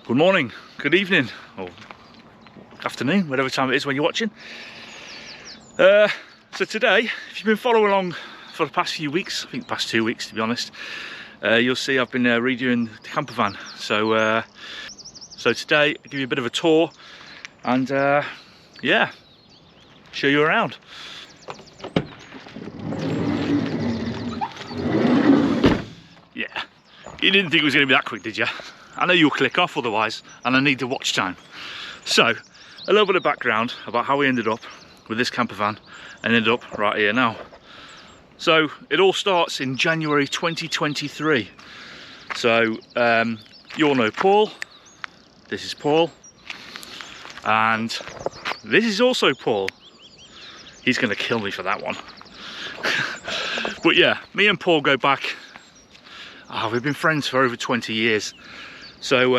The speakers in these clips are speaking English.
Good morning, good evening, or afternoon, whatever time it is when you're watching. So today, if you've been following along for the past few weeks, I think past 2 weeks to be honest, you'll see I've been redoing the campervan. So today I'll give you a bit of a tour and yeah, show you around. Yeah, you didn't think it was going to be that quick, did you? I know you'll click off otherwise, and I need the watch time. So, a little bit of background about how we ended up with this campervan and ended up right here now. So, it all starts in January 2023. So, you all know Paul. This is Paul. And this is also Paul. He's going to kill me for that one. But yeah, me and Paul go back. Oh, we've been friends for over 20 years. So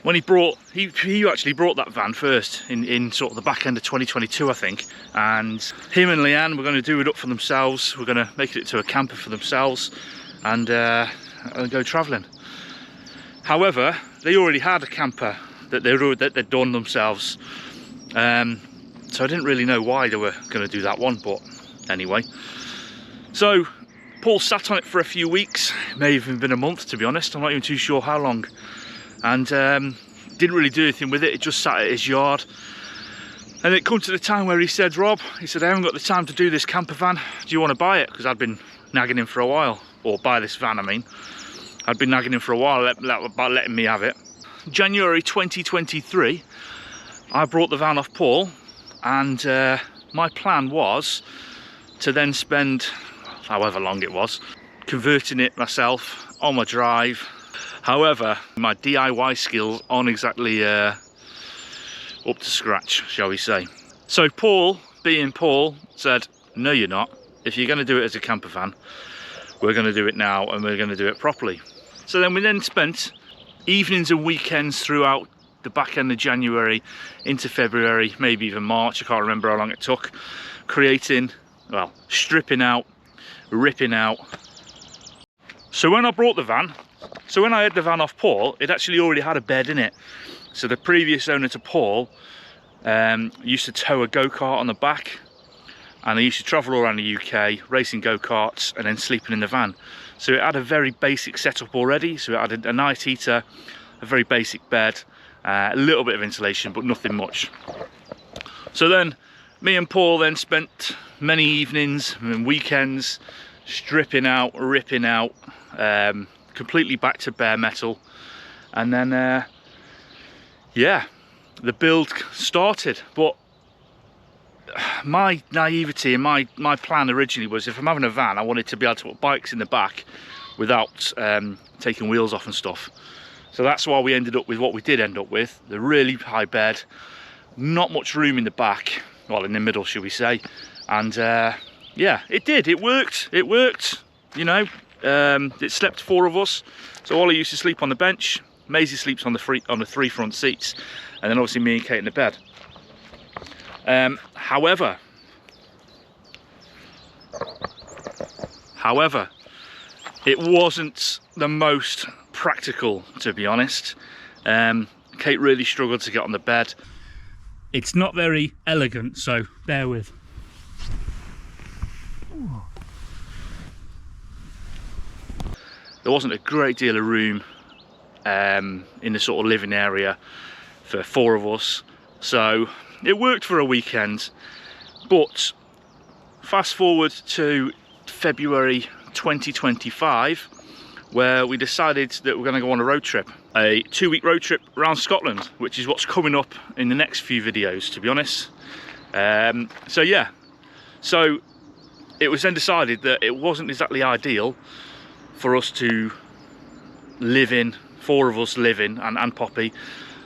when he actually brought that van first in sort of the back end of 2022, I think, and him and Leanne were going to do it up for themselves. We're going to make it to a camper for themselves and go travelling. However, they already had a camper that they'd done themselves, so I didn't really know why they were going to do that one, but anyway. So Paul sat on it for a few weeks, it may have even been a month to be honest, I'm not even too sure how long, and didn't really do anything with it. It just sat at his yard, and it come to the time where he said, Rob, he said, I haven't got the time to do this camper van, do you want to buy it? Because I'd been nagging him for a while, or buy this van I mean. I'd been nagging him for a while about letting me have it. January 2023 I brought the van off Paul, and my plan was to then spend however long it was converting it myself on my drive. However, my DIY skills aren't exactly up to scratch, shall we say. So Paul, being Paul, said, no you're not. If you're going to do it as a camper van, we're going to do it now and we're going to do it properly. So then we spent evenings and weekends throughout the back end of January into February, maybe even March, I can't remember how long it took, creating, well, stripping out, ripping out. So when I brought the van, so when I had the van off Paul, it actually already had a bed in it. So the previous owner to Paul used to tow a go-kart on the back, and they used to travel all around the UK racing go-karts and then sleeping in the van. So it had a very basic setup already. So it had a night heater, a very basic bed, a little bit of insulation, but nothing much. So then me and Paul then spent many evenings and weekends stripping out, ripping out, completely back to bare metal, and then yeah, the build started. But my naivety and my plan originally was, if I'm having a van, I wanted to be able to put bikes in the back without taking wheels off and stuff. So that's why we ended up with what we did end up with, the really high bed, not much room in the back, well in the middle should we say, and yeah, it worked, you know. It slept 4 of us, so Ollie used to sleep on the bench, Maisie sleeps on the 3 front seats, and then obviously me and Kate in the bed. However, it wasn't the most practical, to be honest. Kate really struggled to get on the bed. It's not very elegant, so bear with. There wasn't a great deal of room in the sort of living area for 4 of us, so it worked for a weekend. But fast forward to February 2025, where we decided that we're going to go on a road trip, a 2-week road trip around Scotland, which is what's coming up in the next few videos, to be honest. So yeah, so it was then decided that it wasn't exactly ideal for us to live in, 4 of us live in, and Poppy,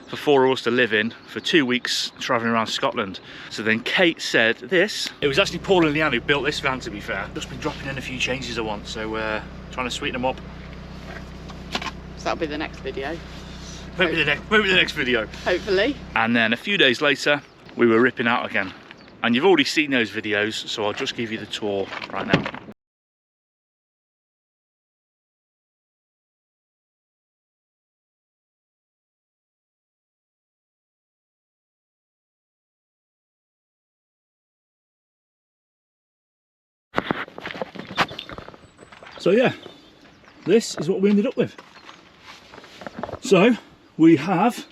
for 4 of us to live in for 2 weeks travelling around Scotland. So then Kate said this. It was actually Paul and Leanne who built this van, to be fair. Just been dropping in a few changes I want, so trying to sweeten them up. So that'll be the next video. Maybe the next video. Hopefully. And then a few days later, we were ripping out again. And you've already seen those videos, so I'll just give you the tour right now. So yeah, this is what we ended up with. So we have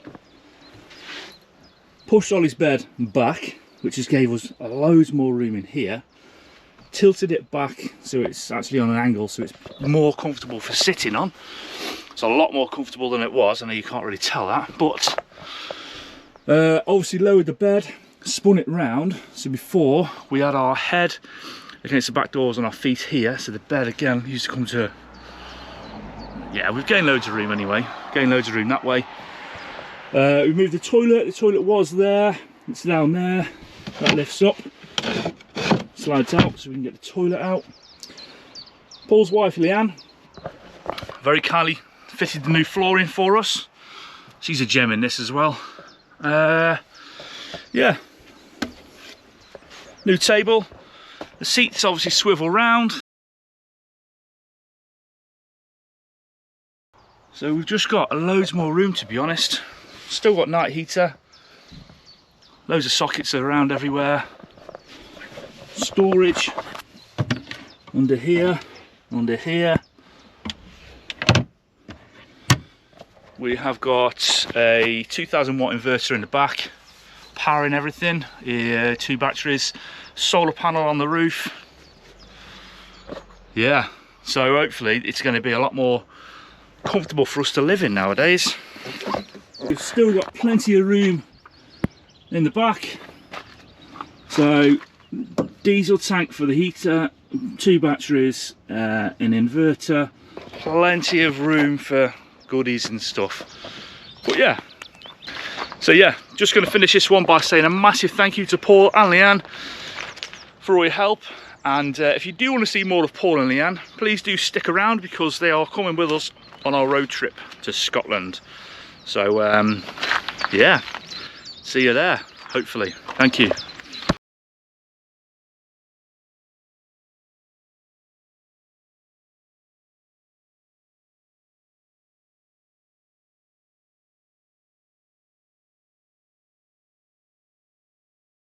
pushed Ollie's bed back, which just gave us loads more room in here, tilted it back so it's actually on an angle so it's more comfortable for sitting on. It's a lot more comfortable than it was. I know you can't really tell that, but obviously lowered the bed, spun it round. So before we had our head against the back doors and our feet here, so the bed again used to come to, yeah, we've gained loads of room anyway, gained loads of room that way. We moved the toilet was there, it's down there, that lifts up, slides out so we can get the toilet out. Paul's wife Leanne very kindly fitted the new flooring for us. She's a gem in this as well. Yeah, new table. The seats obviously swivel round. So we've just got loads more room, to be honest. Still got night heater. Loads of sockets around everywhere. Storage under here, under here. We have got a 2000 watt inverter in the back, powering everything, 2 batteries, solar panel on the roof. Yeah, so hopefully it's going to be a lot more comfortable for us to live in nowadays. We've still got plenty of room in the back. So diesel tank for the heater, 2 batteries, an inverter, plenty of room for goodies and stuff. But yeah, so yeah, just going to finish this one by saying a massive thank you to Paul and Leanne for all your help. And if you do want to see more of Paul and Leanne, please do stick around because they are coming with us on our road trip to Scotland. So yeah, see you there hopefully. Thank you.